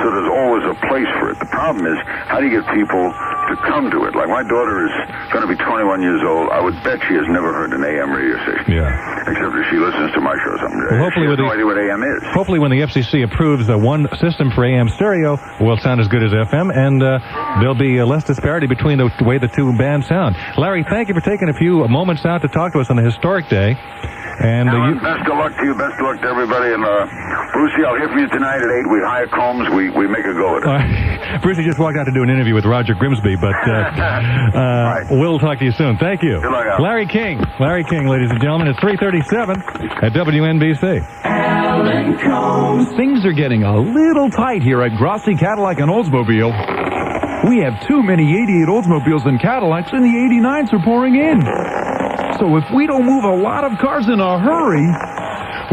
so there's always a place for it. The problem is, how do you get people to come to it? Like, my daughter is going to be 21 years old. I would bet she has never heard an AM radio station. Yeah. Except if she listens to my show someday. Well, hopefully she has no idea what AM is. Hopefully when the FCC approves one system for AM stereo, will sound as good as FM, and there'll be less disparity between the way the two bands sound. Larry, thank you for taking a few moments out to talk to us on a historic day. And Alan, best of luck to you. Best of luck to everybody. And Brucey, I'll hear from you tonight at 8. We hire Colmes. We make a go at it. Brucey just walked out to do an interview with Roger Grimsby, but right. We'll talk to you soon. Thank you. Good luck, Alan. Larry King, ladies and gentlemen. It's 3:37 at WNBC. Alan Colmes. Things are getting a little tight here at Grossi Cadillac and Oldsmobile. We have too many 88 Oldsmobiles and Cadillacs, and the 89s are pouring in. So if we don't move a lot of cars in a hurry,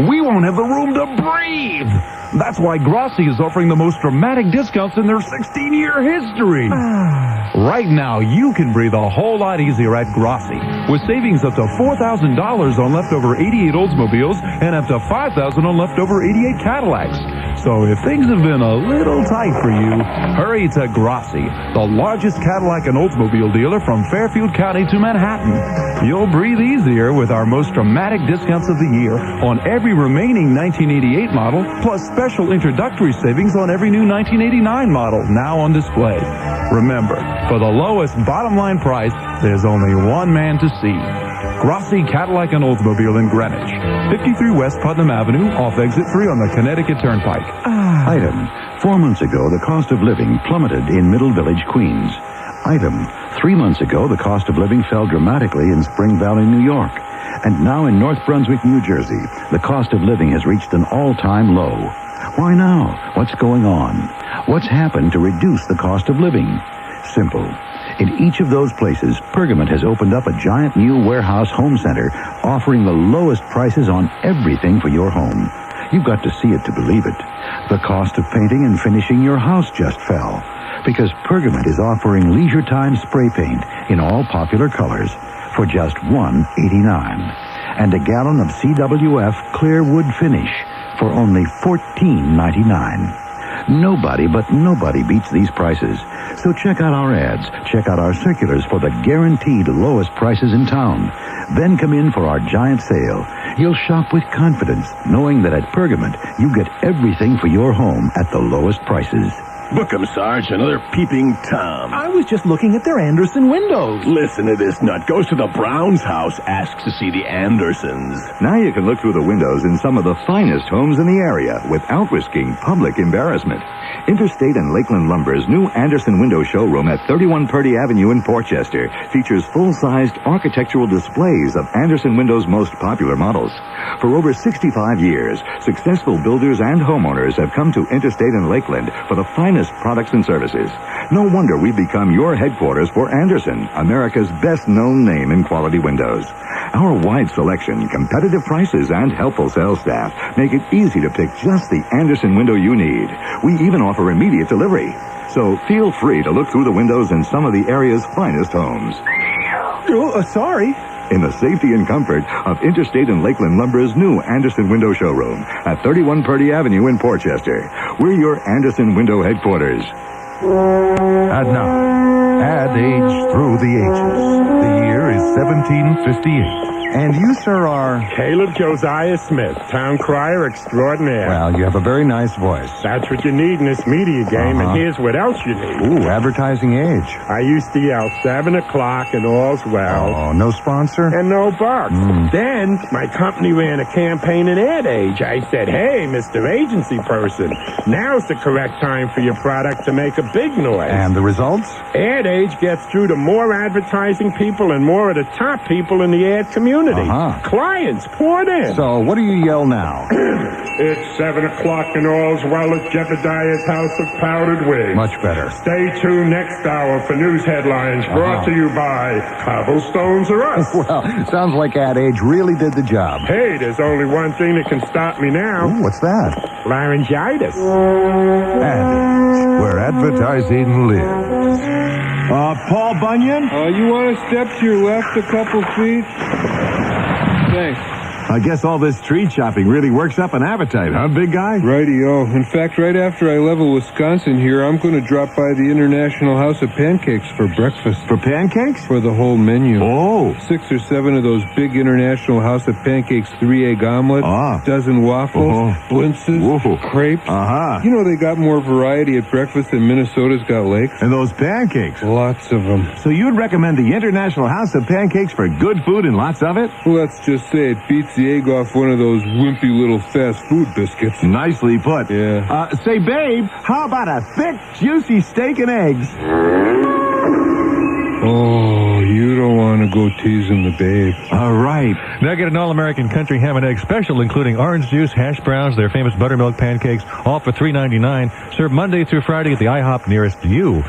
we won't have the room to breathe. That's why Grossi is offering the most dramatic discounts in their 16-year history. Right now, you can breathe a whole lot easier at Grossi, with savings up to $4,000 on leftover 88 Oldsmobiles and up to $5,000 on leftover 88 Cadillacs. So if things have been a little tight for you, hurry to Grossi, the largest Cadillac and Oldsmobile dealer from Fairfield County to Manhattan. You'll breathe easier with our most dramatic discounts of the year on every remaining 1988 model, plus special introductory savings on every new 1989 model now on display. Remember, for the lowest bottom line price, there's only one man to see. Grossi Cadillac and Oldsmobile in Greenwich. 53 West Putnam Avenue, off exit 3 on the Connecticut Turnpike. Item, 4 months ago, the cost of living plummeted in Middle Village, Queens. Item, 3 months ago, the cost of living fell dramatically in Spring Valley, New York. And now in North Brunswick, New Jersey, the cost of living has reached an all-time low. Why now? What's going on? What's happened to reduce the cost of living? Simple. In each of those places, Pergament has opened up a giant new warehouse home center offering the lowest prices on everything for your home. You've got to see it to believe it. The cost of painting and finishing your house just fell because Pergament is offering leisure time spray paint in all popular colors for just $1.89 and a gallon of CWF clear wood finish for only $14.99. Nobody beats these prices. So check out our ads, check out our circulars for the guaranteed lowest prices in town. Then come in for our giant sale. You'll shop with confidence, knowing that at Pergament, you get everything for your home at the lowest prices. Book 'em, Sarge. Another peeping Tom. I was just looking at their Anderson windows. Listen to this nut. Goes to the Browns' house, asks to see the Andersons. Now you can look through the windows in some of the finest homes in the area without risking public embarrassment. Interstate and Lakeland Lumber's new Anderson Window Showroom at 31 Purdy Avenue in Portchester features full-sized architectural displays of Anderson Window's most popular models. For over 65 years, successful builders and homeowners have come to Interstate and Lakeland for the finest products and services. No wonder we've become your headquarters for Anderson, America's best-known name in quality windows. Our wide selection, competitive prices, and helpful sales staff make it easy to pick just the Anderson window you need. We even offer immediate delivery. So feel free to look through the windows in some of the area's finest homes. Sorry. In the safety and comfort of Interstate and Lakeland Lumber's new Anderson Window Showroom at 31 Purdy Avenue in Portchester. We're your Anderson Window headquarters. And now, add age through the ages. The year is 1758. And you, sir, are... Caleb Josiah Smith, town crier extraordinaire. Well, you have a very nice voice. That's what you need in this media game, and here's what else you need. Ooh, advertising age. I used to yell 7 o'clock and all's well. Oh, no sponsor? And no bucks. Then my company ran a campaign in ad age. I said, hey, Mr. Agency Person, now's the correct time for your product to make a big noise. And the results? Ad age gets through to more advertising people and more of the top people in the ad community. Clients poured in. So what do you yell now? It's 7 o'clock and all's well at Jebediah's House of Powdered Wigs. Much better. Stay tuned next hour for news headlines brought to you by Cobblestones or Us. Well, sounds like Ad Age really did the job. Hey, there's only one thing that can stop me now. Ooh, what's that? Laryngitis. Ad Age, where advertising lives. Paul Bunyan? You want to step to your left a couple feet? Thanks. I guess all this street shopping really works up an appetite, huh, big guy? Righty-o. In fact, right after I level Wisconsin here, I'm going to drop by the International House of Pancakes for breakfast. For pancakes? For the whole menu. Oh. 6 or 7 of those big International House of Pancakes 3-egg omelets, dozen waffles, blintzes, crepes. You know they got more variety at breakfast than Minnesota's got lakes. And those pancakes? Lots of them. So you'd recommend the International House of Pancakes for good food and lots of it? Well, let's just say it beats the egg off one of those wimpy little fast food biscuits. Nicely put. Yeah. Say, babe, how about a thick, juicy steak and eggs? Oh, you don't want to go teasing the babe. All right. Now get an all-American country ham and egg special, including orange juice, hash browns, their famous buttermilk pancakes, all for $3.99. Served Monday through Friday at the IHOP nearest you.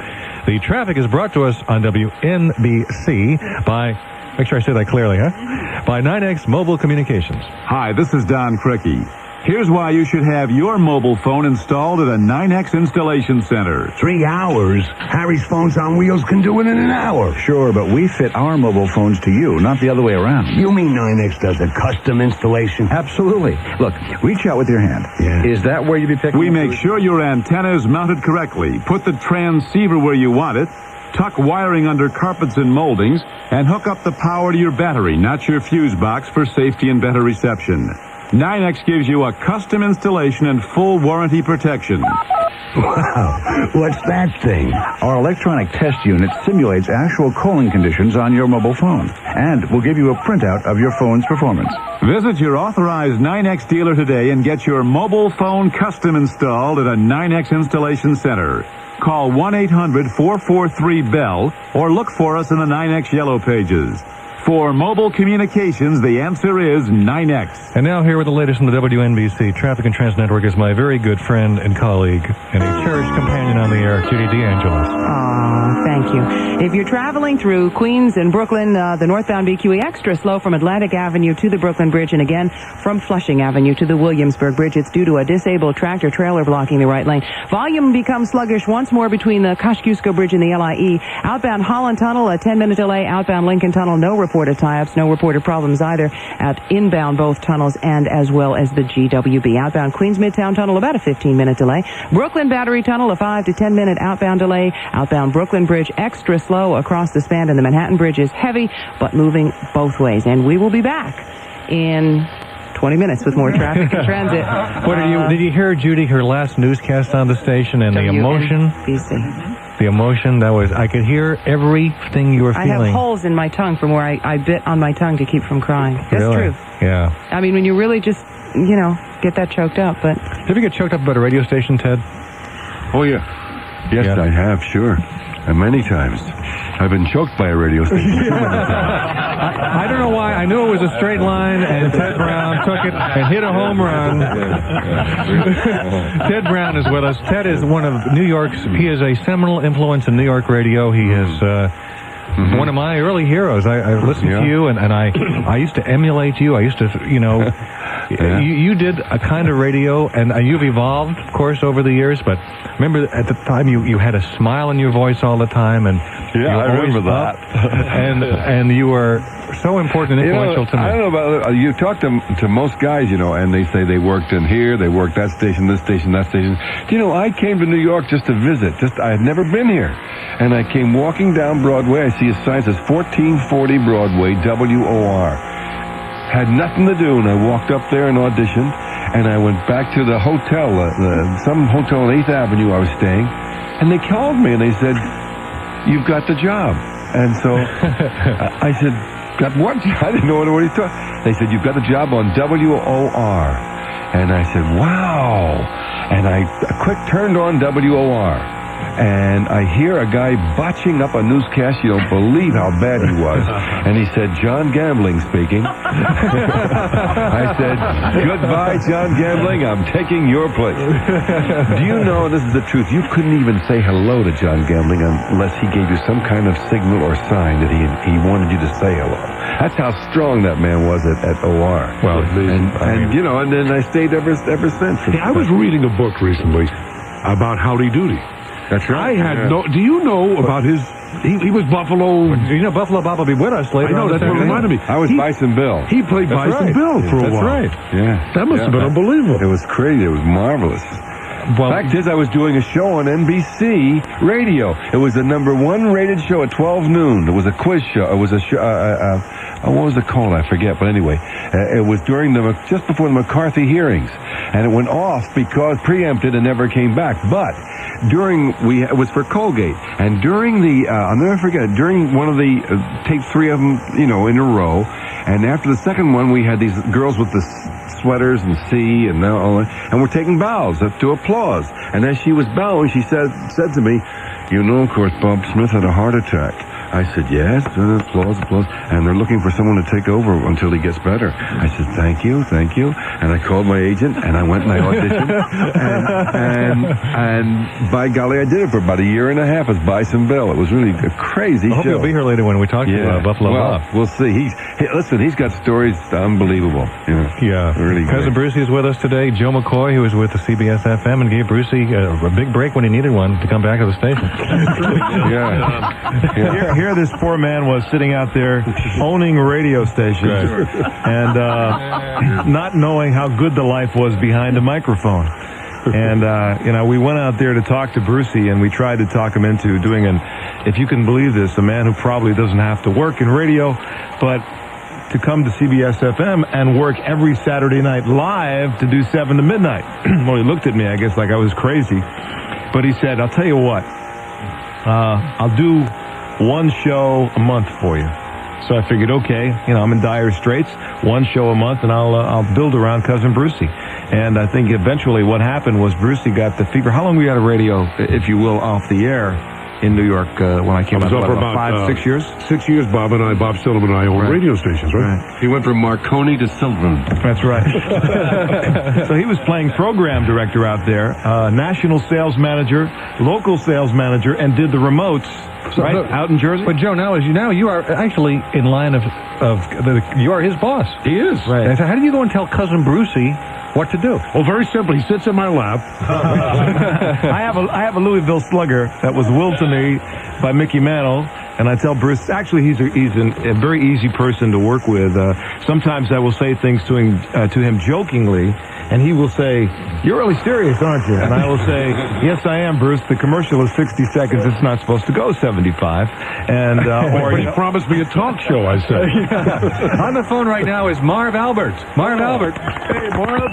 The traffic is brought to us on WNBC by, make sure I say that clearly, by 9X Mobile Communications. Hi, this is Don Cricky. Here's why you should have your mobile phone installed at a 9X installation center. 3 hours? Harry's Phones on Wheels can do it in an hour. Sure, but we fit our mobile phones to you, not the other way around. You mean 9X does a custom installation? Absolutely. Look, reach out with your hand. Yeah. Is that where you be picking? We make sure your antenna is mounted correctly. Put the transceiver where you want it. Tuck wiring under carpets and moldings. And hook up the power to your battery, not your fuse box, for safety and better reception. 9X gives you a custom installation and full warranty protection. Wow. What's that thing? Our electronic test unit simulates actual calling conditions on your mobile phone and will give you a printout of your phone's performance. Visit your authorized 9X dealer today and get your mobile phone custom installed at a 9X installation center. Call 1-800-443-BELL or look for us in the 9X Yellow Pages. For mobile communications, the answer is 9X. And now here with the latest from the WNBC Traffic and Trans Network is my very good friend and colleague and a cherished companion on the air, Judy DeAngelis. Aw, thank you. If you're traveling through Queens and Brooklyn, the northbound BQE extra slow from Atlantic Avenue to the Brooklyn Bridge and again from Flushing Avenue to the Williamsburg Bridge. It's due to a disabled tractor trailer blocking the right lane. Volume becomes sluggish once more between the Kosciuszko Bridge and the LIE. Outbound Holland Tunnel, a 10-minute delay. Outbound Lincoln Tunnel, no reported tie-ups, no reported problems either at inbound both tunnels and as well as the GWB. Outbound Queens Midtown Tunnel, about a 15-minute delay. Brooklyn Battery Tunnel, a 5 to 10-minute outbound delay. Outbound Brooklyn Bridge, extra slow across the span, and the Manhattan Bridge is heavy, but moving both ways. And we will be back in 20 minutes with more traffic and transit. Did you hear Judy, her last newscast on the station, and the emotion? WNBC. The emotion, I could hear everything you were feeling. I have holes in my tongue from where I bit on my tongue to keep from crying. That's really? true. Yeah. I mean, when you really just, get that choked up, but... Did you ever get choked up about a radio station, Ted? Oh, yeah. Yes, I have, sure. And many times. I've been choked by a radio station. I don't know why. I knew it was a straight line, and Ted Brown took it and hit a home run. Ted Brown is with us. Ted is one of New York's, he is a seminal influence in New York radio. He is one of my early heroes. I listened to you, and I used to emulate you. I used to, you did a kind of radio, and you've evolved, of course, over the years, but remember at the time you had a smile in your voice all the time, and I remember that. and you were so important and influential to me. I don't know about you. Talk to most guys, and they say they worked in here, they worked that station, this station, that station. I came to New York just to visit. I had never been here, and I came walking down Broadway. I see a sign that says 1440 Broadway, WOR. Had nothing to do, and I walked up there and auditioned, and I went back to the hotel, some hotel on 8th Avenue I was staying, and they called me and they said, "You've got the job." And so I said, "Got what?" I didn't know what he talking. They said, "You've got the job on WOR." And I said, "Wow." And I quick turned on WOR. And I hear a guy botching up a newscast. You don't believe how bad he was. And he said, "John Gambling speaking." I said, "Goodbye, John Gambling. I'm taking your place." Do you know, this is the truth, you couldn't even say hello to John Gambling unless he gave you some kind of signal or sign that he wanted you to say hello. That's how strong that man was at OR. Well, and then I stayed ever since. Hey, I was reading a book recently about Howdy Doody. That's right. Do you know about his He was Buffalo. You know, Buffalo Bob will be with us later. I know, on that's what reminded me. I was Bison Bill. He played Bison Bill for a while. That's right. Yeah. That must have been unbelievable. It was crazy. It was marvelous. Well, fact is, I was doing a show on NBC radio. It was the #1 rated show at 12 noon. It was a quiz show. It was a show. What was it called? I forget. But anyway, it was during just before the McCarthy hearings, and it went off because preempted and never came back. But it was for Colgate, and during I'll never forget. During one of the take 3 of them, in a row, and after the second one, we had these girls with the sweaters and C and all that, and we're taking bows to applause. And as she was bowing, she said to me, of course, Bob Smith had a heart attack. I said, yes, applause. And they're looking for someone to take over until he gets better. I said, thank you. And I called my agent, and I went and I auditioned. and by golly, I did it for about a year and a half as Bison Bill. It was really a crazy show. I hope you'll be here later when we talk to Buffalo Bob. We'll see. He's got stories unbelievable. Yeah. Really Cousin Brucey is with us today. Joe McCoy, who was with the CBS FM and gave Brucey a big break when he needed one to come back to the station. Here this poor man was sitting out there owning radio stations and not knowing how good the life was behind a microphone. And, we went out there to talk to Brucey, and we tried to talk him into doing if you can believe this, a man who probably doesn't have to work in radio, but to come to CBS FM and work every Saturday night live to do 7 to midnight. Well, he looked at me, I guess, like I was crazy. But he said, I'll tell you what, I'll do 1 show a month for you. So I figured, okay, I'm in dire straits, 1 show a month, and I'll build around Cousin Brucey. And I think eventually what happened was Brucey got the fever. How long were you out of radio, if you will, off the air in New York when I came out? I was for about 5, 6 years? 6 years, Bob Silverman and I own radio stations, right? He went from Marconi to Silverman. That's right. So he was playing program director out there, national sales manager, local sales manager, and did the remotes. Right, out in Jersey. But Joe, now you are actually in line you are his boss. He is. Right. And so how do you go and tell Cousin Brucey what to do? Well, very simple. He sits in my lap. I have a Louisville Slugger that was willed to me by Mickey Mantle, and I tell Bruce. Actually, he's a very easy person to work with. Sometimes I will say things to him jokingly, and he will say, "You're really serious, aren't you?" And I will say, "Yes, I am, Bruce. The commercial is 60 seconds. It's not supposed to go 75." And but he promised me a talk show, I said. On the phone right now is Marv Albert. Marv Albert. Hey, Marv.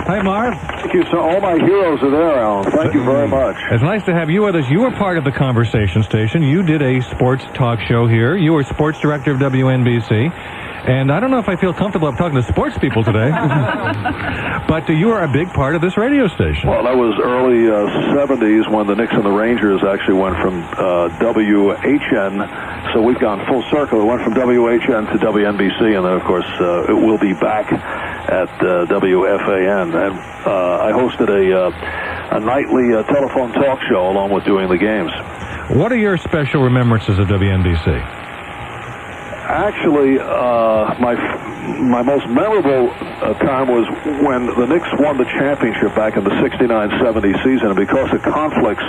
Hi, Marv. Thank you, sir. All my heroes are there, Alan. Thank you very much. It's nice to have you with us. You were part of the conversation station. You did a sports talk show here. You were sports director of WNBC. And I don't know if I feel comfortable talking to sports people today. But you are a big part of this radio station. Well, that was early 70s when the Knicks and the Rangers actually went from WHN. So we've gone full circle. It went from WHN to WNBC, and then, of course, it will be back at WFAN. And I hosted a nightly telephone talk show along with doing the games. What are your special remembrances of WNBC? Actually, my most memorable time was when the Knicks won the championship back in the 69-70 season, and because of conflicts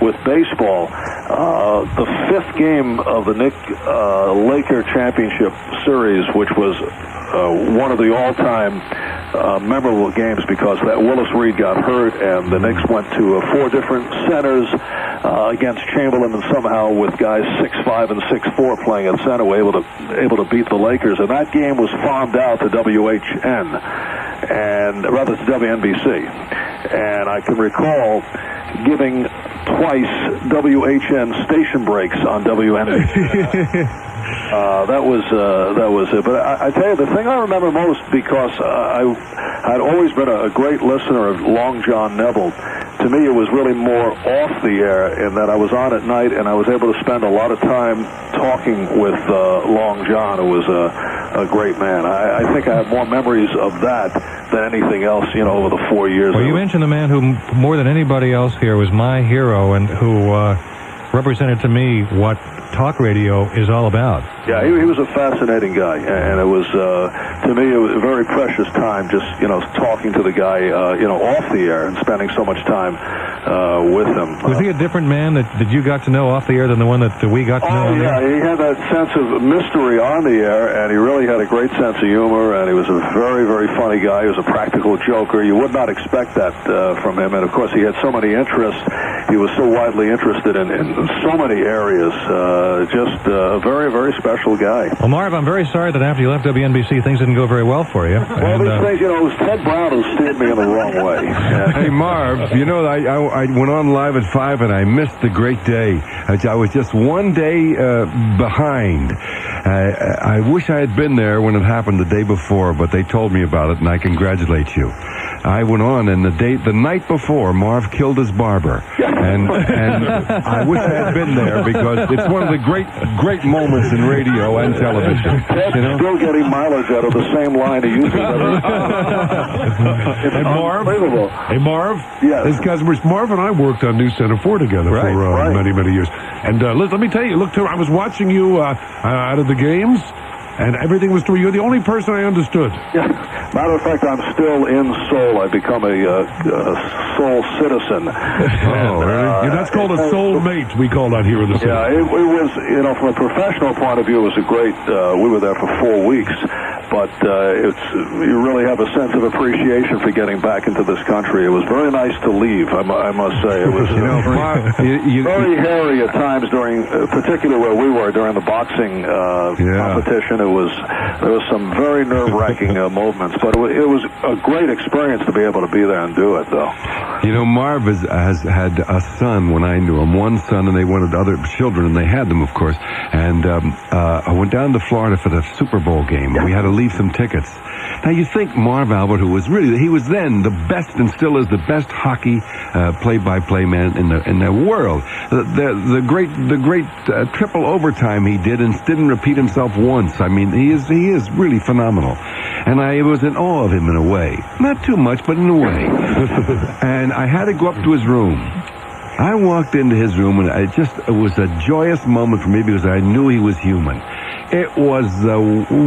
with baseball, the 5th game of the Laker championship series, which was one of the all-time memorable games because that Willis Reed got hurt, and the Knicks went to 4 different centers against Chamberlain, and somehow with guys 6'5" and 6'4" playing at center, were able to beat the Lakers. And that game was farmed out to WHN, and rather to WNBC. And I can recall giving twice WHN station breaks on WNBC. That was it. But I tell you, the thing I remember most, because I'd always been a great listener of Long John Neville. To me, it was really more off the air in that I was on at night, and I was able to spend a lot of time talking with Long John, who was a great man. I think I have more memories of that than anything else, over the 4 years. Well, you mentioned the man who, more than anybody else here, was my hero and who represented to me what talk radio is all about. Yeah, he was a fascinating guy, and it was, to me, it was a very precious time just, talking to the guy, off the air and spending so much time with him. Was he a different man that you got to know off the air than the one that we got to know on the air? He had that sense of mystery on the air, and he really had a great sense of humor, and he was a very, very funny guy. He was a practical joker. You would not expect that from him, and of course he had so many interests. He was so widely interested in so many areas. Just a very, very special guy. Well, Marv, I'm very sorry that after you left WNBC, things didn't go very well for you. Well, these things, it was Ted Brown who steered me in the wrong way. Hey, Marv, I went on live at 5, and I missed the great day. I was just one day behind. I wish I had been there when it happened the day before, but they told me about it, and I congratulate you. I went on, and the night before, Marv killed his barber. And I wish I had been there, because it's one of the great moments in radio and television. Ted's still getting mileage out of the same line he used to. Hey, Marv. Hey, Marv. Yes. This guy's Marv and I worked on News Center 4 together for many, many years. And let me tell you, look, I was watching you out of the games, and everything was true. You're the only person I understood. Yeah. Matter of fact, I'm still in Seoul. I become a Seoul citizen. Oh, really? That's called a soulmate, we call that here in the city. Yeah, it was, from a professional point of view, it was a great, we were there for 4 weeks. But you really have a sense of appreciation for getting back into this country. It was very nice to leave, I must say. It was very hairy at times particularly where we were during the boxing competition. There was some very nerve-wracking moments, but it was a great experience to be able to be there and do it, though. Marv has had a son when I knew him, one son, and they wanted other children, and they had them, of course. And I went down to Florida for the Super Bowl game. We had to leave some tickets. Now, you think Marv Albert, he was then the best and still is the best hockey play-by-play man in the world. The great triple overtime he did and didn't repeat himself once. I mean, he is really phenomenal. And I was in awe of him in a way. Not too much, but in a way. And I had to go up to his room. I walked into his room, and it was a joyous moment for me because I knew he was human. It was the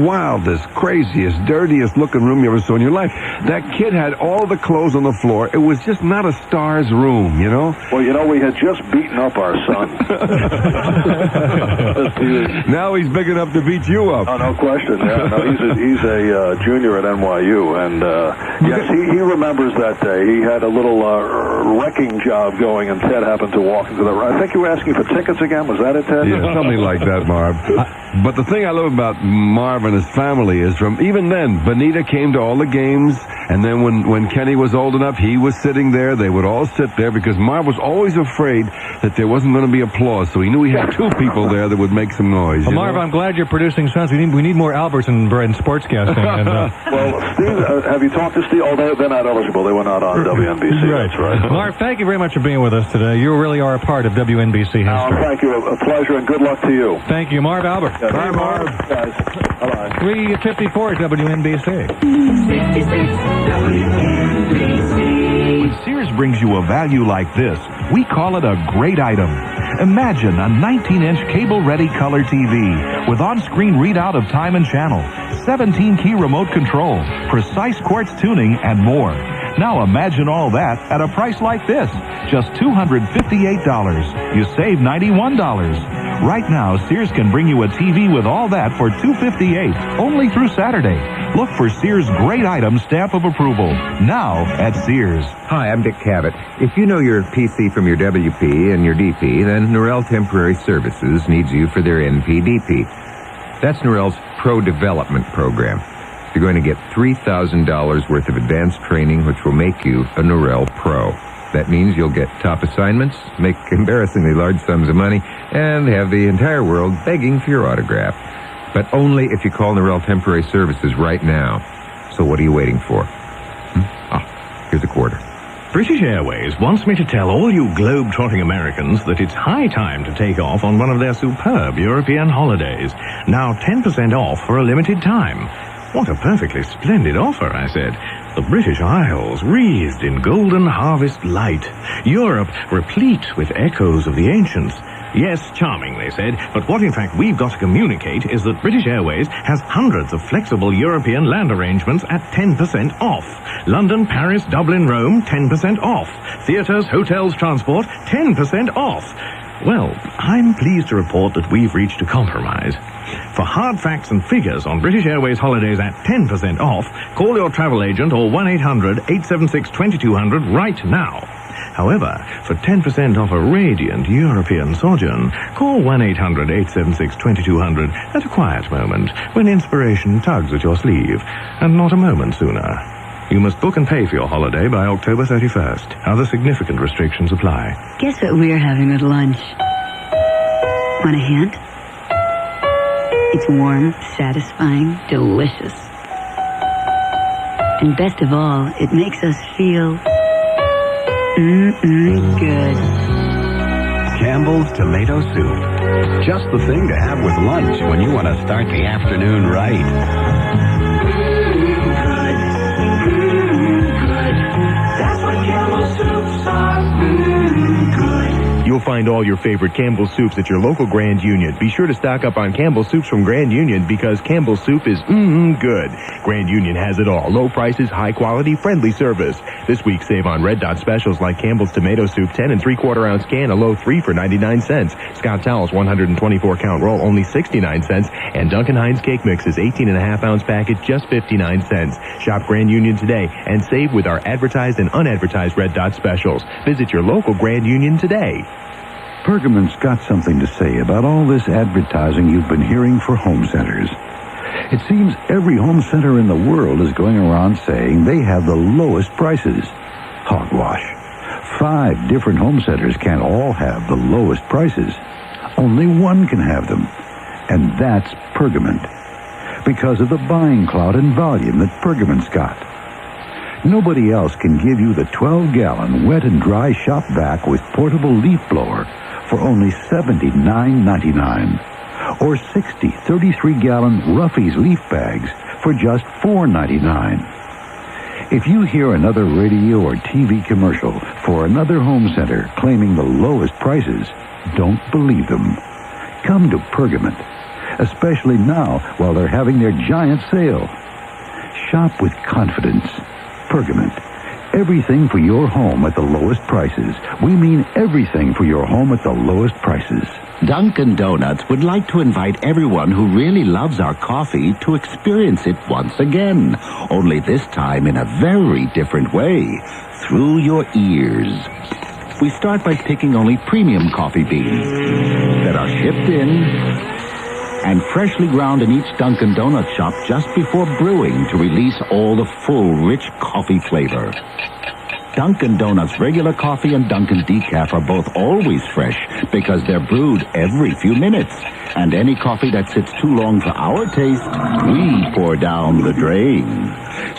wildest, craziest, dirtiest looking room you ever saw in your life. That kid had all the clothes on the floor. It was just not a star's room, Well, we had just beaten up our son. Now he's big enough to beat you up. Oh, no question. Yeah, no, he's a junior at NYU, and yes, he remembers that day. He had a little wrecking job going, and Ted happened to walk into the room. I think you were asking for tickets again. Was that it, Ted? Yeah, something like that, Marv. But the thing I love about Marv and his family is even then, Bonita came to all the games, and then when Kenny was old enough, he was sitting there. They would all sit there because Marv was always afraid that there wasn't going to be applause, so he knew he had two people there that would make some noise. Well, Marv, I'm glad you're producing sons. We need more Alberts in sportscasting. Well, Steve, have you talked to Steve? Oh, they're not eligible. They were not on WNBC. Right. That's right. Marv, thank you very much for being with us today. You really are a part of WNBC history. Thank you. A pleasure, and good luck to you. Thank you, Marv Albert. Yeah, bye, Marv. Guys. Bye-bye. 3:54 WNBC. When Sears brings you a value like this, we call it a great item. Imagine a 19-inch cable-ready color TV with on-screen readout of time and channel, 17-key remote control, precise quartz tuning, and more. Now imagine all that at a price like this, just $258. You save $91. Right now, Sears can bring you a TV with all that for $258, only through Saturday. Look for Sears' great item stamp of approval, now at Sears. Hi, I'm Dick Cavett. If you know your PC from your WP and your DP, then Norel Temporary Services needs you for their NPDP. That's Norel's Pro Development Program. You're going to get $3,000 worth of advanced training, which will make you a Norel Pro. That means you'll get top assignments, make embarrassingly large sums of money, and have the entire world begging for your autograph. But only if you call Norel Temporary Services right now. So what are you waiting for? Here's a quarter. British Airways wants me to tell all you globe-trotting Americans that it's high time to take off on one of their superb European holidays. Now 10% off for a limited time. What a perfectly splendid offer, I said. The British Isles wreathed in golden harvest light. Europe replete with echoes of the ancients. Yes, charming, they said, but what in fact we've got to communicate is that British Airways has hundreds of flexible European land arrangements at 10% off. London, Paris, Dublin, Rome, 10% off. Theatres, hotels, transport, 10% off. Well, I'm pleased to report that we've reached a compromise. For hard facts and figures on British Airways holidays at 10% off, call your travel agent or 1-800-876-2200 right now. However, for 10% off a radiant European sojourn, call 1-800-876-2200 at a quiet moment when inspiration tugs at your sleeve, and not a moment sooner. You must book and pay for your holiday by October 31st. Other significant restrictions apply. Guess what we're having at lunch? Want a hint? It's warm, satisfying, delicious. And best of all, it makes us feel good. Campbell's tomato soup. Just the thing to have with lunch when you want to start the afternoon right. That's what Campbell soups are. Good. You'll find all your favorite Campbell's soups at your local Grand Union. Be sure to stock up on Campbell's soups from Grand Union because Campbell's soup is good. Grand Union has it all. Low prices, high quality, friendly service. This week, save on Red Dot specials like Campbell's tomato soup, 10 3/4 ounce can, a low 3 for 99 cents. Scott Towels 124 count roll, only 69 cents. And Duncan Hines cake mixes, 18.5 ounce package, just 59 cents. Shop Grand Union today and save with our advertised and unadvertised Red Dot specials. Visit your local Grand Union today. Pergament's got something to say about all this advertising you've been hearing for home centers. It seems every home center in the world is going around saying they have the lowest prices. Hogwash. 5 different home centers can't all have the lowest prices. Only one can have them, and that's Pergament, because of the buying clout and volume that Pergament's got. Nobody else can give you the 12-gallon wet and dry shop vac with portable leaf blower for only $79.99, or 60 33-gallon Ruffy's leaf bags for just $4.99. If you hear another radio or TV commercial for another home center claiming the lowest prices, don't believe them. Come to Pergament, especially now while they're having their giant sale. Shop with confidence. Pergament. Everything for your home at the lowest prices. We mean everything for your home at the lowest prices. Dunkin' Donuts would like to invite everyone who really loves our coffee to experience it once again, only this time in a very different way, through your ears. We start by picking only premium coffee beans that are shipped in and freshly ground in each Dunkin' Donuts shop just before brewing to release all the full, rich coffee flavor. Dunkin' Donuts regular coffee and Dunkin' Decaf are both always fresh because they're brewed every few minutes. And any coffee that sits too long for our taste, we pour down the drain.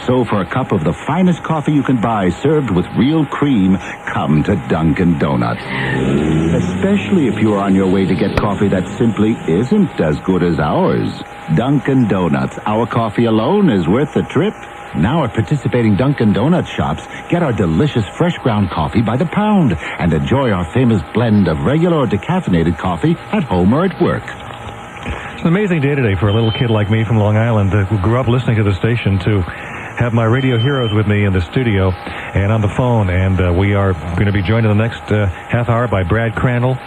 So for a cup of the finest coffee you can buy served with real cream, come to Dunkin' Donuts. Especially if you're on your way to get coffee that simply isn't as good as ours. Dunkin' Donuts. Our coffee alone is worth the trip. Now at participating Dunkin' Donuts shops, get our delicious fresh ground coffee by the pound and enjoy our famous blend of regular or decaffeinated coffee at home or at work. It's an amazing day today for a little kid like me from Long Island who grew up listening to the station to have my radio heroes with me in the studio and on the phone, and we are going to be joined in the next half hour by Brad Crandall.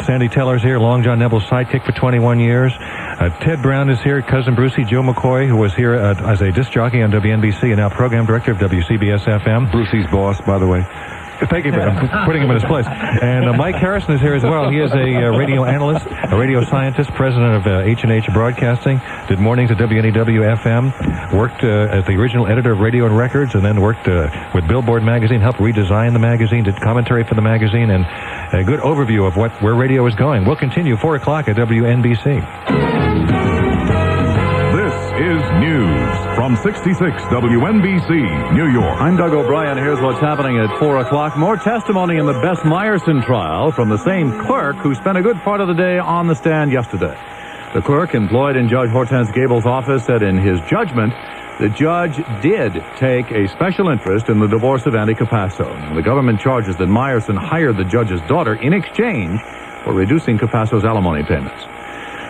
Sandy Teller's here, Long John Nebel's sidekick for 21 years. Ted Brown is here, Cousin Brucey, Joe McCoy, who was here as a disc jockey on WNBC and now program director of WCBS-FM. Brucey's boss, by the way. Thank you for putting him in his place. And Mike Harrison is here as well. He is a radio analyst, a radio scientist, president of H&H Broadcasting, did mornings at WNEW-FM, worked as the original editor of Radio and Records, and then worked with Billboard Magazine, helped redesign the magazine, did commentary for the magazine, and a good overview of where radio is going. We'll continue 4 o'clock at WNBC. Is news from 66 WNBC, New York. I'm Doug O'Brien. Here's what's happening at 4 o'clock. More testimony in the Bess Meyerson trial from the same clerk who spent a good part of the day on the stand yesterday. The clerk employed in Judge Hortense Gable's office said in his judgment, the judge did take a special interest in the divorce of Andy Capasso. The government charges that Meyerson hired the judge's daughter in exchange for reducing Capasso's alimony payments.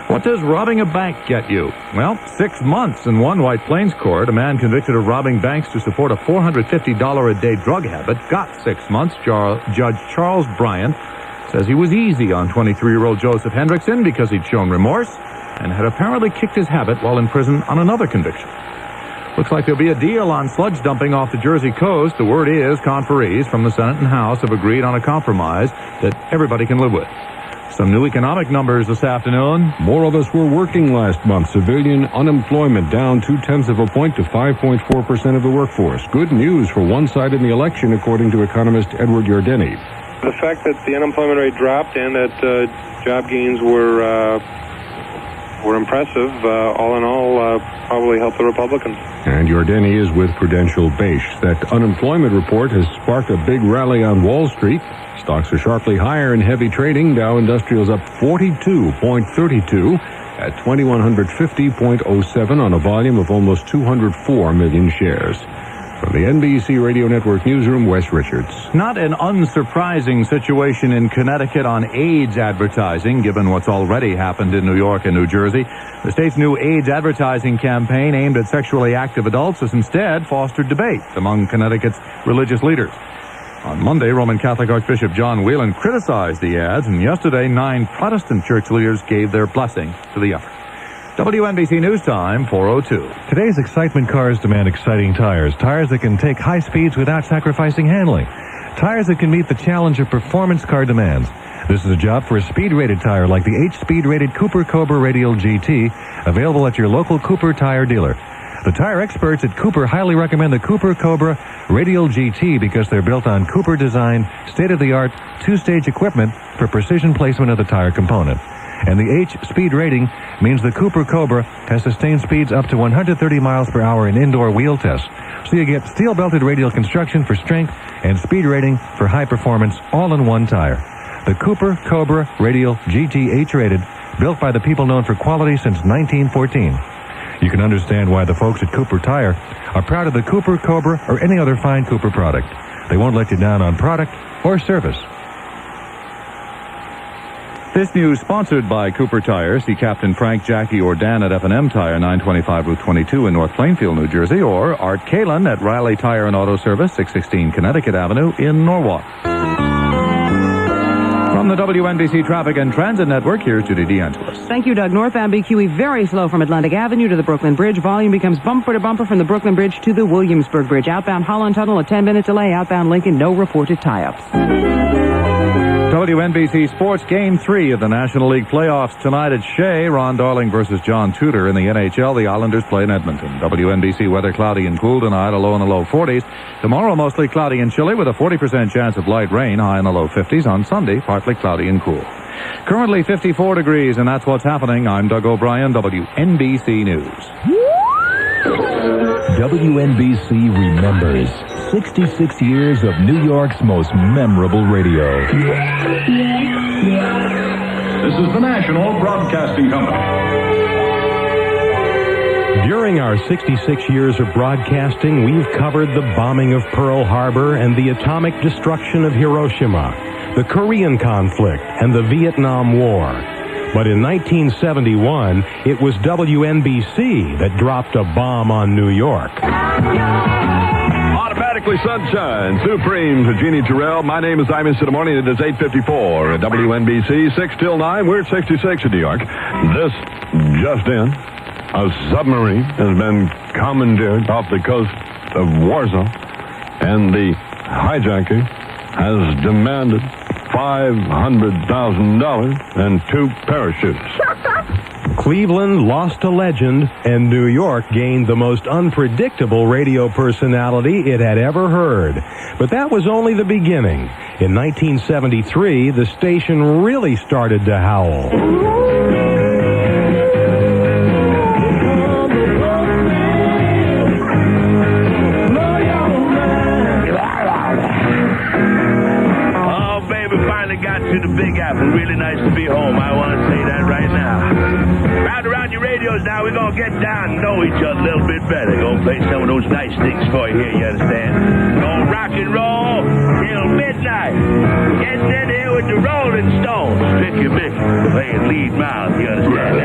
What does robbing a bank get you? Well, 6 months in one White Plains court. A man convicted of robbing banks to support a $450 a day drug habit got 6 months. Judge Charles Bryant says he was easy on 23-year-old Joseph Hendrickson because he'd shown remorse and had apparently kicked his habit while in prison on another conviction. Looks like there'll be a deal on sludge dumping off the Jersey coast. The word is conferees from the Senate and House have agreed on a compromise that everybody can live with. Some new economic numbers this afternoon. More of us were working last month. Civilian unemployment down 0.2 points to 5.4% of the workforce. Good news for one side in the election, according to economist Edward Yardeni. The fact that the unemployment rate dropped and that job gains were impressive, all in all, probably helped the Republicans. And Yardeni is with Prudential Bache. That unemployment report has sparked a big rally on Wall Street. Stocks are sharply higher in heavy trading. Dow Industrial's up 42.32 at 2,150.07 on a volume of almost 204 million shares. From the NBC Radio Network Newsroom, Wes Richards. Not an unsurprising situation in Connecticut on AIDS advertising, given what's already happened in New York and New Jersey. The state's new AIDS advertising campaign aimed at sexually active adults has instead fostered debate among Connecticut's religious leaders. On Monday, Roman Catholic Archbishop John Whelan criticized the ads, and yesterday 9 Protestant church leaders gave their blessing to the effort. WNBC News Time, 4:02. Today's excitement cars demand exciting tires. Tires that can take high speeds without sacrificing handling. Tires that can meet the challenge of performance car demands. This is a job for a speed-rated tire like the H-Speed-rated Cooper Cobra Radial GT, available at your local Cooper tire dealer. The tire experts at Cooper highly recommend the Cooper Cobra Radial GT because they're built on Cooper-designed, state-of-the-art, 2-stage equipment for precision placement of the tire component. And the H-Speed rating means the Cooper Cobra has sustained speeds up to 130 miles per hour in indoor wheel tests. So you get steel-belted radial construction for strength and speed rating for high performance all in one tire. The Cooper Cobra Radial GT H-rated, built by the people known for quality since 1914. You can understand why the folks at Cooper Tire are proud of the Cooper Cobra or any other fine Cooper product. They won't let you down on product or service. This news sponsored by Cooper Tire. See Captain Frank, Jackie, or Dan at F&M Tire, 925 Route 22 in North Plainfield, New Jersey, or Art Kalin at Riley Tire and Auto Service, 616 Connecticut Avenue in Norwalk. From the WNBC Traffic and Transit Network, here's Judy DeAngelis. Thank you, Doug. Northbound BQE very slow from Atlantic Avenue to the Brooklyn Bridge. Volume becomes bumper to bumper from the Brooklyn Bridge to the Williamsburg Bridge. Outbound Holland Tunnel, a 10-minute delay. Outbound Lincoln, no reported tie-ups. WNBC Sports Game 3 of the National League playoffs tonight at Shea. Ron Darling versus John Tudor in the NHL. The Islanders play in Edmonton. WNBC weather cloudy and cool tonight, a low in the low 40s. Tomorrow mostly cloudy and chilly with a 40% chance of light rain, high in the low 50s. On Sunday, partly cloudy and cool. Currently 54 degrees, and that's what's happening. I'm Doug O'Brien, WNBC News. WNBC remembers 66 years of New York's most memorable radio. This is the National Broadcasting Company. During our 66 years of broadcasting, we've covered the bombing of Pearl Harbor and the atomic destruction of Hiroshima, the Korean conflict, and the Vietnam War. But in 1971, it was WNBC that dropped a bomb on New York. Automatically Sunshine, Supreme to Jeannie Terrell. My name is Imus in the morning. It is 8:54 at WNBC, 6 till 9. We're at 66 in New York. This just in. A submarine has been commandeered off the coast of Warsaw, and the hijacker has demanded $500,000 and 2 parachutes. Cleveland lost a legend, and New York gained the most unpredictable radio personality it had ever heard. But that was only the beginning. In 1973, the station really started to howl. finally got to the Big Apple. Really nice to be home. I want to say that right now. Round around your radios now, we're going to get down and know each other a little bit better. Going to play some of those nice things for you here, you understand? Going to rock and roll till midnight. Getting in here with the Rolling Stones. Picky Mickey playing lead mouth, you understand?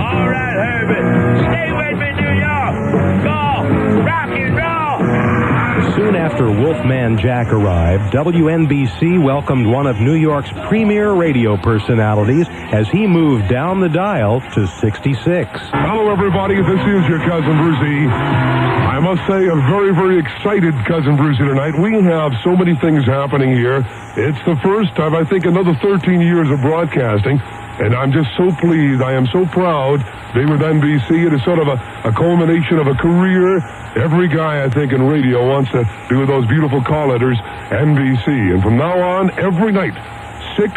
All right, Herbert. Stay with me, New York. Go, rock and roll. Soon after Wolfman Jack arrived, WNBC welcomed one of New York's premier radio personalities as he moved down the dial to 66. Hello, everybody. This is your Cousin Brucey. I must say, a very, very excited Cousin Brucey tonight. We have so many things happening here. It's the first time, I think, another 13 years of broadcasting. And I'm just so pleased. I am so proud to be with NBC. It is sort of a culmination of a career. Every guy, I think, in radio wants to be with those beautiful call letters, NBC. And from now on, every night, 6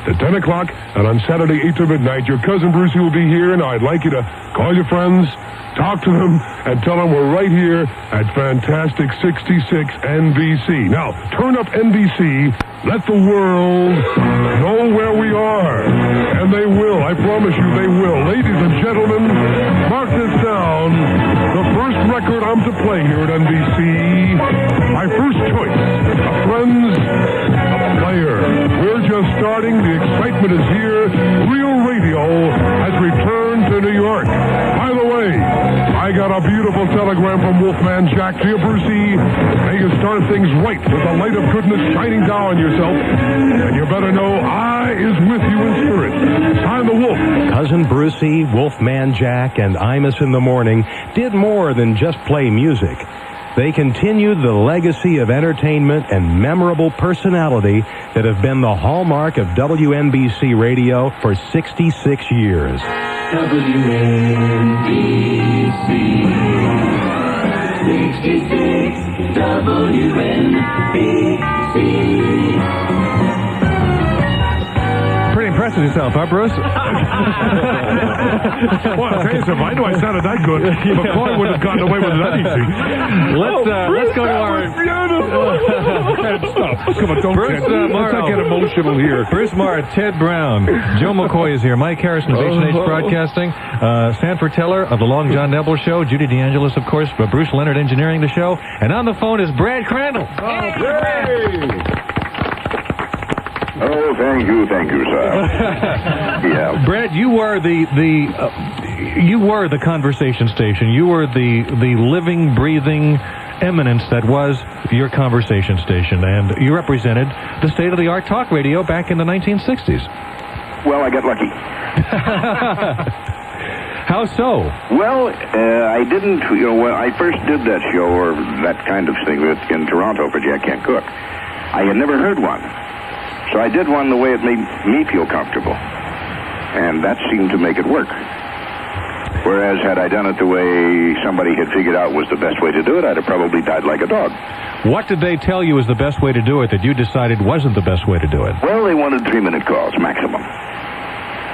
to 10 o'clock, and on Saturday, 8 to midnight, your Cousin Brucey will be here, and I'd like you to call your friends, talk to them, and tell them we're right here at Fantastic 66 NBC. Now, turn up NBC. Let the world know where we are. And they will. I promise you they will. Ladies and gentlemen, mark this down. The first record I'm to play here at NBC. My first choice. A friend's a player. We're just starting. The excitement is here. Real radio has returned to New York. By the way, I got a beautiful telegram from Wolfman Jack. Dear Brucey, may you start things right with the light of goodness shining down on yourself. And you better know I is with you in spirit. Sign the Wolf. Cousin Brucey, Wolfman Jack, and Imus in the Morning did more than just play music. They continued the legacy of entertainment and memorable personality that have been the hallmark of WNBC radio for 66 years. WNBC 66 WNBC. Pretty impressed with yourself, huh, Bruce? Well, I'll tell you something. I knew I sounded that good. McCoy wouldn't have gotten away with that easy. Let's go to our... Stop. Come on, don't Bruce, let's not get emotional here. Bruce Marr, Ted Brown, Joe McCoy is here, Mike Harrison of H&H Broadcasting, Sanford Teller of the Long John Nebel Show, Judy DeAngelis, of course, Bruce Leonard engineering the show, and on the phone is Brad Crandall. Oh, thank you, sir. Yeah. Brad, you were you were the conversation station. You were the living, breathing eminence that was your conversation station, and you represented the state-of-the-art talk radio back in the 1960s. Well, I got lucky. How so? Well, I didn't, when I first did that show, or that kind of thing in Toronto for Jack Can't Cook, I had never heard one. So I did one the way it made me feel comfortable. And that seemed to make it work. Whereas had I done it the way somebody had figured out was the best way to do it, I'd have probably died like a dog. What did they tell you was the best way to do it that you decided wasn't the best way to do it? Well, they wanted 3-minute calls, maximum.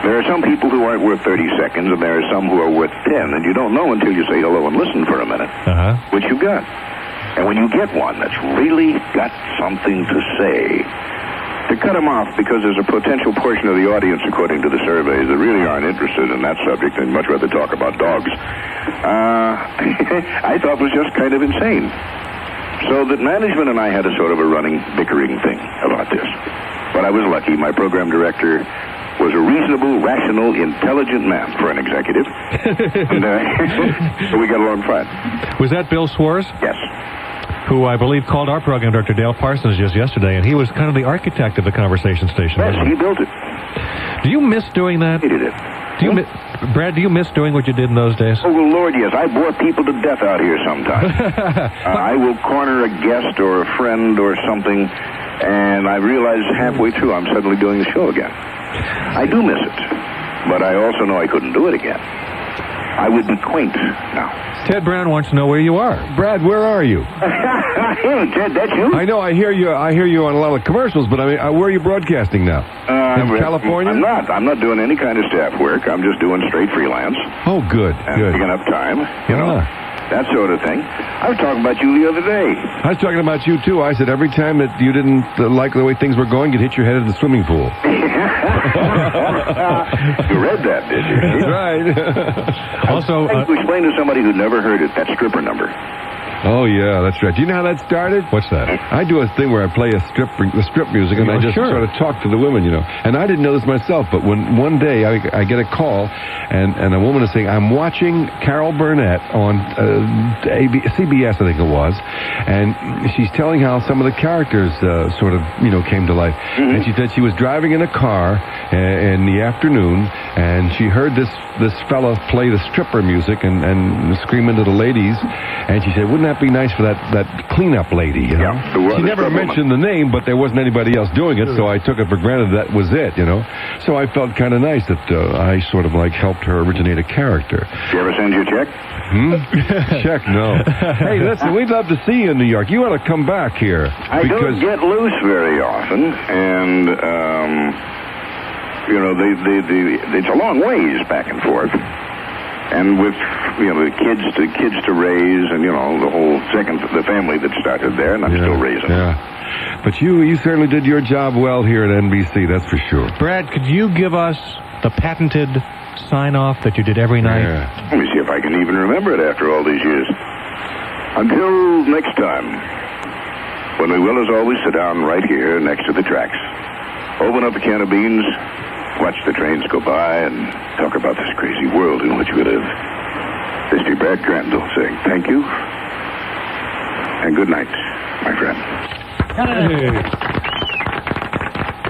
There are some people who aren't worth 30 seconds, and there are some who are worth 10, and you don't know until you say hello and listen for a minute, which you got. And when you get one that's really got something to say, to cut them off because there's a potential portion of the audience, according to the surveys, that really aren't interested in that subject and much rather talk about dogs, I thought was just kind of insane. So that management and I had a sort of a running, bickering thing about this. But I was lucky. My program director was a reasonable, rational, intelligent man for an executive. And, so we got along fine. Was that Bill Swartz? Yes. Who I believe called our program director, Dale Parsons, just yesterday, and he was kind of the architect of the conversation station. Yes, he built it. Do you miss doing that? He did it. Brad, do you miss doing what you did in those days? Oh, well, Lord, yes. I bore people to death out here sometimes. I will corner a guest or a friend or something, and I realize halfway through I'm suddenly doing the show again. I do miss it, but I also know I couldn't do it again. I would be quaint now. Ted Brown wants to know where you are. Brad, where are you? Hey, Ted, that's you? I know, I hear you on a lot of commercials, but I mean, where are you broadcasting now? In California? I'm not doing any kind of staff work. I'm just doing straight freelance. Oh, good, and picking up time, you know. that sort of thing. I was talking about you the other day. I was talking about you, too. I said every time that you didn't like the way things were going, you'd hit your head in the swimming pool. You read that, did you? That's right. Also, I to explain to somebody who'd never heard it, that stripper number. Oh, yeah, that's right. Do you know how that started? What's that? I do a thing where I play the strip music, and I just sort of talk to the women, you know. And I didn't know this myself, but when one day I get a call, and a woman is saying, I'm watching Carol Burnett on CBS, I think it was, and she's telling how some of the characters sort of, you know, came to life. Mm-hmm. And she said she was driving in a car in the afternoon, and she heard this fella play the stripper music and screaming to the ladies, and she said, wouldn't that be nice for that cleanup lady, you know? Yeah, she never mentioned the name, but there wasn't anybody else doing it, so I took it for granted that was it, you know? So I felt kind of nice that I sort of like helped her originate a character. She ever send you a check? Check, no. Hey, listen, we'd love to see you in New York. You ought to come back here. I don't get loose very often, and, you know, it's a long ways back and forth. And with, you know, the kids to raise, and, you know, the family that started there, and I'm still raising. Yeah. But you certainly did your job well here at NBC, that's for sure. Brad, could you give us the patented sign-off that you did every night? Yeah. Let me see if I can even remember it after all these years. Until next time, when we will, as always, sit down right here next to the tracks. Open up a can of beans, watch the trains go by, and talk about this crazy world in which we live. This is Brad Crandall saying thank you and good night, my friend. Hey.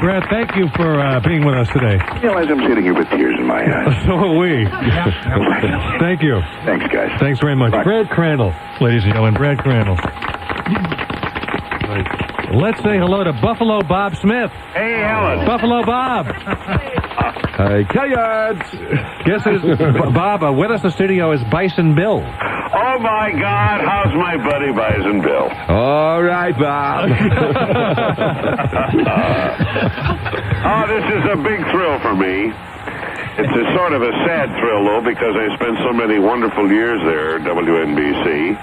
Brad, thank you for being with us today. Realize I'm sitting here with tears in my eyes. So are we. Thank you. Thanks, guys. Thanks very much. Bye. Brad Crandall, ladies and gentlemen, Brad Crandall. Let's say hello to Buffalo Bob Smith. Hey, Alan. Buffalo Bob. Hi, Coyotes. Guess who's Bob? With us in the studio is Bison Bill. Oh, my God. How's my buddy Bison Bill? All right, Bob. This is a big thrill for me. It's a sort of a sad thrill, though, because I spent so many wonderful years there at WNBC,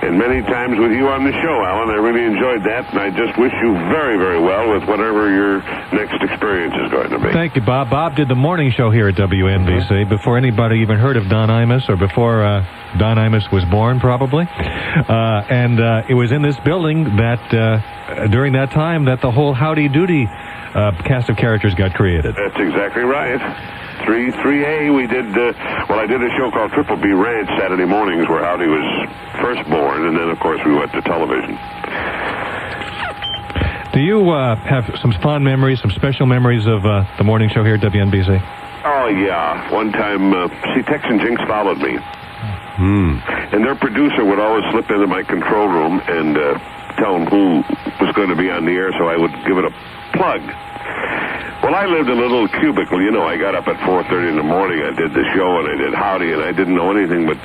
and many times with you on the show, Alan. I really enjoyed that, and I just wish you very, very well with whatever your next experience is going to be. Thank you, Bob. Bob did the morning show here at WNBC before anybody even heard of Don Imus, or before Don Imus was born, probably. And it was in this building that, during that time, that the whole Howdy Doody cast of characters got created. That's exactly right. 3A, we did, I did a show called Triple B Ranch Saturday mornings where Howdy was first born, and then, of course, we went to television. Do you have some fond memories, some special memories of the morning show here at WNBC? Oh, yeah. One time, Tex and Jinx followed me. And their producer would always slip into my control room and tell them who was going to be on the air, so I would give it a plug. Well, I lived in a little cubicle. You know, I got up at 4:30 in the morning. I did the show, and I did Howdy, and I didn't know anything but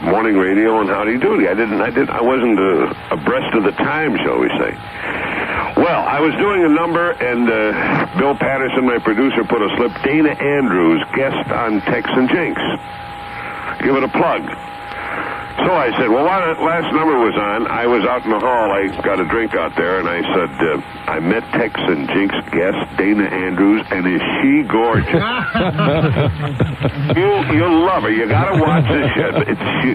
morning radio and Howdy Doody. I wasn't abreast of the time, shall we say. Well, I was doing a number, and Bill Patterson, my producer, put a slip. Dana Andrews, guest on Tex and Jinx. Give it a plug. So I said, well, while that last number was on, I was out in the hall. I got a drink out there, and I said, I met Tex and Jinx guest, Dana Andrews, and is she gorgeous? You'll love her. You got to watch this shit.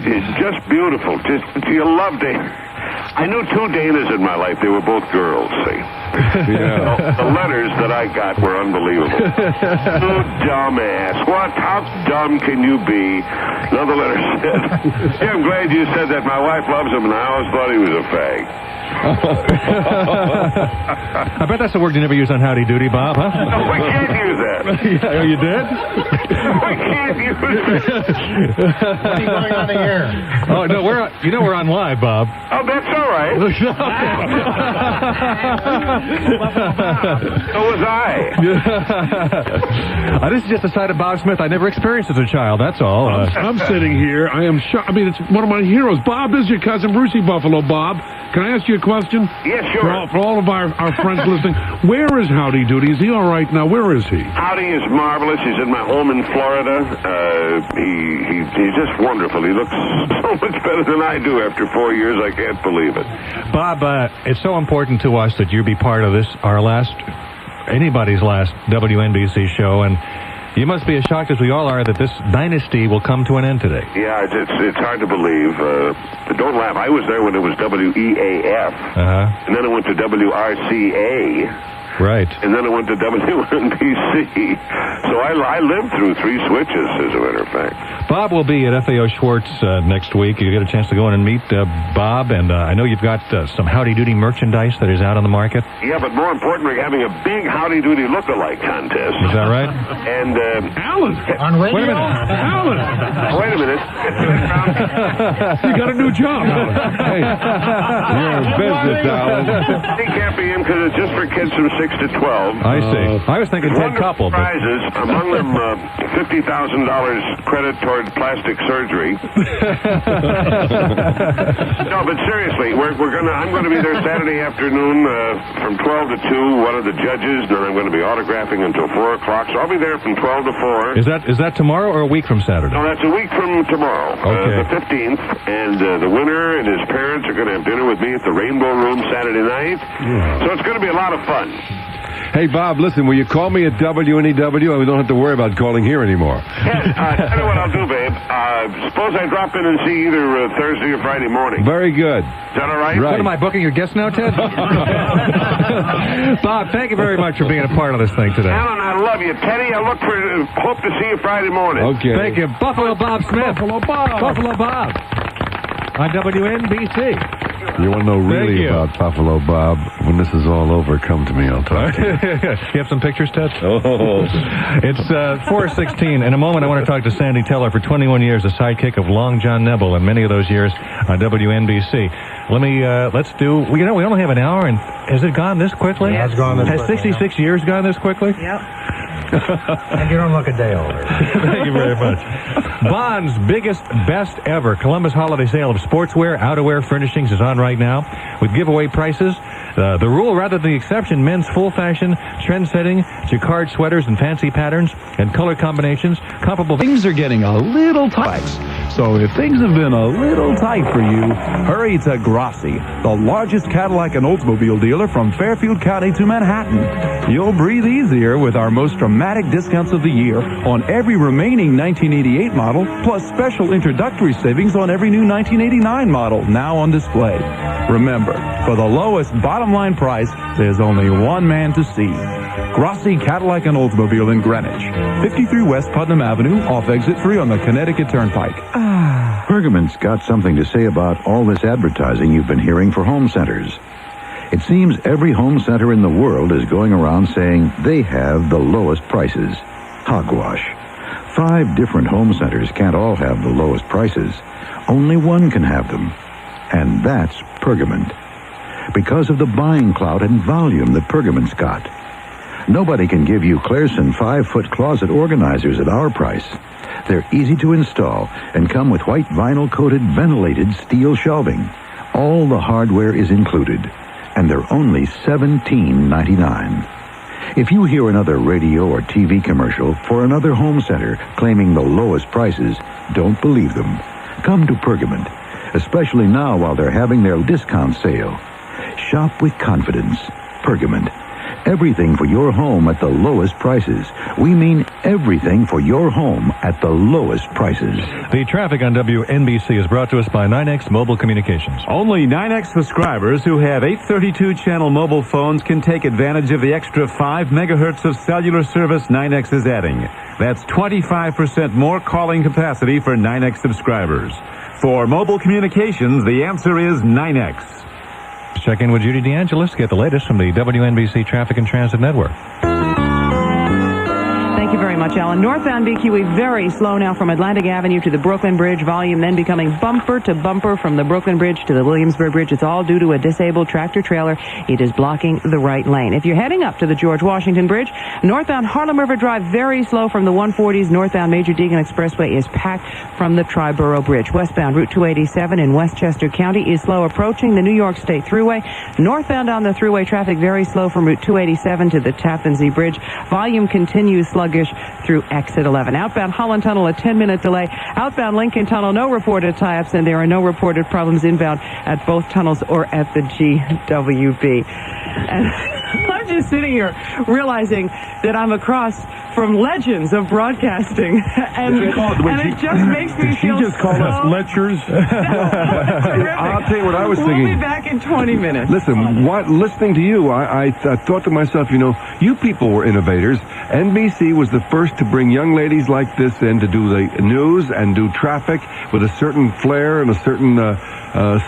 It's just beautiful. You'll love Dana. I knew two Danas in my life. They were both girls, see. Yeah. The letters that I got were unbelievable. You dumbass. What? How dumb can you be? Another letter said, "Gee, I'm glad you said that. My wife loves him, and I always thought he was a fag." I bet that's a word you never use on Howdy Doody, Bob, huh? No, we can't use that. Oh, you did? We can't use that. What are you going on the air? Oh, no, we're on live, Bob. Oh, that's all right. So was I. This is just a side of Bob Smith I never experienced as a child, that's all. I'm sitting here. I am shocked. I mean, it's one of my heroes. Bob, this is your cousin Brucey Buffalo. Bob, can I ask you a question? Yes, sure. For all of our friends listening, where is Howdy Doody? Is he all right now? Where is he? Howdy is marvelous. He's in my home in Florida. He's just wonderful. He looks so much better than I do after 4 years. I can't believe it. Bob, it's so important to us that you be part of this, anybody's last WNBC show, and you must be as shocked as we all are that this dynasty will come to an end today. Yeah, it's hard to believe. Don't laugh. I was there when it was WEAF, and then it went to WRCA. Right. And then I went to WNBC. So I lived through 3 switches, as a matter of fact. Bob will be at FAO Schwartz next week. You get a chance to go in and meet Bob, and I know you've got some Howdy Doody merchandise that is out on the market. Yeah, but more importantly, we're having a big Howdy Doody look-alike contest. Is that right? And Alan! On radio? Wait a minute. Alan! Wait a minute. You got a new job, Alan. Hey, you're in business, Alan. He can't be in because it's just for kids from 6 to 12. I see. I was thinking Ted Koppel. But... prizes, among them $50,000 credit toward plastic surgery. No, but seriously, I'm going to be there Saturday afternoon from 12 to 2, one of the judges, then I'm going to be autographing until 4 o'clock, so I'll be there from 12 to 4. Is that tomorrow or a week from Saturday? No, that's a week from tomorrow, okay. The 15th, and the winner and his parents are going to have dinner with me at the Rainbow Room Saturday night, so it's going to be a lot of fun. Hey, Bob, listen, will you call me at WNEW and we don't have to worry about calling here anymore? Yes, tell you what I'll do, babe. Suppose I drop in and see either Thursday or Friday morning. Very good. Is that all right? What, am I booking your guest now, Ted? Bob, thank you very much for being a part of this thing today. Alan, I love you. Teddy, I hope to see you Friday morning. Okay. Thank you. Buffalo Bob Smith. Buffalo Bob. Buffalo Bob. On WNBC. You want to know really about Buffalo Bob? When this is all over, come to me. I'll talk to you. You have some pictures, Ted? Oh. It's 4:16. In a moment, I want to talk to Sandy Teller, for 21 years, the sidekick of Long John Nebel, and many of those years on WNBC. Let's do, we only have an hour, and has it gone this quickly? Yeah, it's gone this quickly. Has 66 years gone this quickly? Yep. And you don't look a day older. Thank you very much. Bond's biggest, best ever Columbus holiday sale of sportswear, outerwear, furnishings is on right now with giveaway prices. The rule rather than the exception, men's full fashion, trend-setting, jacquard sweaters and fancy patterns and color combinations. Comparable things are getting a little tight. So if things have been a little tight for you, hurry to Grossi, the largest Cadillac and Oldsmobile dealer from Fairfield County to Manhattan. You'll breathe easier with our most dramatic discounts of the year on every remaining 1988 model, plus special introductory savings on every new 1989 model now on display. Remember, for the lowest bottom line price, there's only one man to see. Grossi Cadillac and Oldsmobile in Greenwich, 53 West Putnam Avenue, off exit 3 on the Connecticut Turnpike. Pergament's got something to say about all this advertising you've been hearing for home centers. It seems every home center in the world is going around saying they have the lowest prices. Hogwash. 5 different home centers can't all have the lowest prices. Only one can have them. And that's Pergament. Because of the buying clout and volume that Pergament's got. Nobody can give you Clairson 5-foot closet organizers at our price. They're easy to install and come with white vinyl-coated ventilated steel shelving. All the hardware is included. And they're only $17.99. If you hear another radio or TV commercial for another home center claiming the lowest prices, don't believe them. Come to Pergament, especially now while they're having their discount sale. Shop with confidence. Pergament. Everything for your home at the lowest prices. We mean everything for your home at the lowest prices. The traffic on WNBC is brought to us by 9X Mobile Communications. Only 9X subscribers who have 832-channel mobile phones can take advantage of the extra 5 megahertz of cellular service 9X is adding. That's 25% more calling capacity for 9X subscribers. For mobile communications, the answer is 9X. Check in with Judy DeAngelis to get the latest from the WNBC Traffic and Transit Network. Thank you very much. much, Alan. Northbound BQE very slow now from Atlantic Avenue to the Brooklyn Bridge. Volume then becoming bumper to bumper from the Brooklyn Bridge to the Williamsburg Bridge. It's all due to a disabled tractor trailer. It is blocking the right lane. If you're heading up to the George Washington Bridge, northbound Harlem River Drive very slow from the 140s. Northbound Major Deegan Expressway is packed from the Triborough Bridge. Westbound Route 287 in Westchester County is slow approaching the New York State Thruway. Northbound on the Thruway, traffic very slow from Route 287 to the Tappan Zee Bridge. Volume continues sluggish through exit 11. Outbound Holland Tunnel, a 10-minute delay. Outbound Lincoln Tunnel, no reported tie-ups, and there are no reported problems inbound at both tunnels or at the GWB. And I'm just sitting here realizing that I'm across from legends of broadcasting, and it just makes me feel She just called us lechers. I'll tell you what I was thinking. We'll be back in 20 minutes. Listen, listening to you, I thought to myself, you people were innovators. NBC was the first to bring young ladies like this in to do the news and do traffic with a certain flair and a certain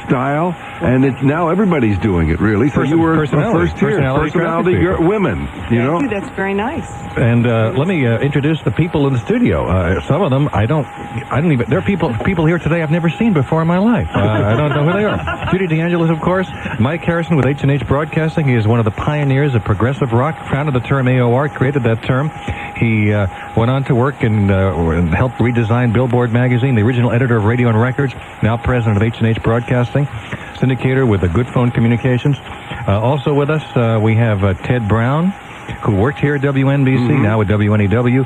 style, and now everybody's doing it, really. So you were first here. Personality women, Thank you, that's very nice. And let me introduce the people in the studio. Some of them I don't even. There are people here today I've never seen before in my life. I don't know who they are. Judy DeAngelis, of course. Mike Harrison with H&H Broadcasting. He is one of the pioneers of progressive rock. Founded the term AOR. Created that term. He went on to work and helped redesign Billboard magazine. The original editor of Radio and Records. Now president of H&H Broadcasting. Syndicator with the Good Phone Communications. Also with us we have Ted Brown, who worked here at WNBC, now with WNEW.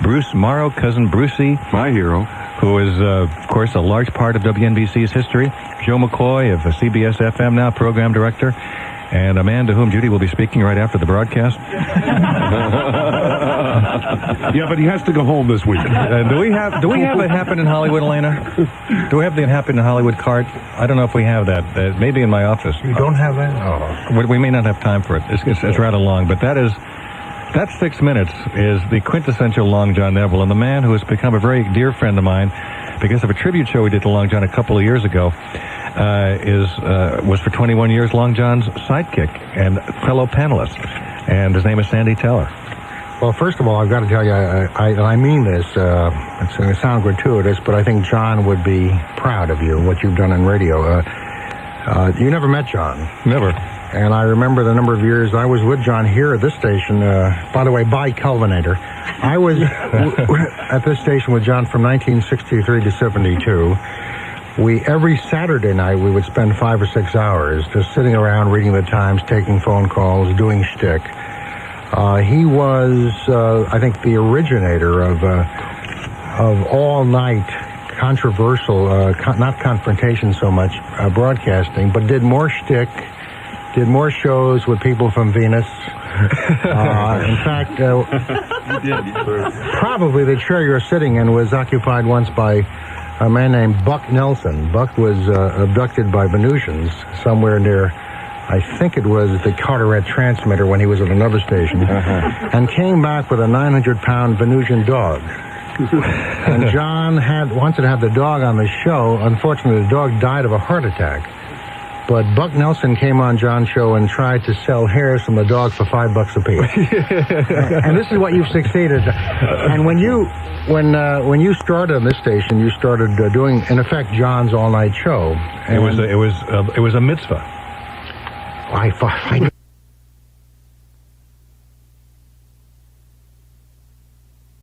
Bruce Morrow, cousin Brucey. My hero. Who is, of course, a large part of WNBC's history. Joe McCoy of CBS FM now, program director. And a man to whom Judy will be speaking right after the broadcast. Yeah, but he has to go home this week. Do we have it happen in Hollywood, Elena? Do we have the happen in Hollywood card? I don't know if we have that. Maybe in my office. You don't have that? Oh. We may not have time for it. It's rather long, but that 6 minutes is the quintessential Long John Neville, and the man who has become a very dear friend of mine because of a tribute show we did to Long John a couple of years ago. Was for 21 years Long John's sidekick and fellow panelist, and his name is Sandy Teller. Well, first of all, I've got to tell you, I mean this. It's going to sound gratuitous, but I think John would be proud of you, what you've done in radio. You never met John. Never. And I remember the number of years I was with John here at this station. By the way, by Kelvinator. I was at this station with John from 1963 to 72. Every Saturday night, we would spend 5 or 6 hours just sitting around reading the Times, taking phone calls, doing shtick. He was, I think, the originator of all-night controversial, not confrontation so much, broadcasting, but did more shtick, did more shows with people from Venus. In fact, probably the chair you're sitting in was occupied once by a man named Buck Nelson. Buck was abducted by Venusians somewhere near, I think it was the Carteret transmitter when he was at another station, and came back with a 900-pound Venusian dog. And John wanted to have the dog on the show. Unfortunately, the dog died of a heart attack. But Buck Nelson came on John's show and tried to sell hairs from the dog for $5 apiece. And this is what you've succeeded. And when you started on this station, you started doing, in effect, John's all-night show. It was a mitzvah. I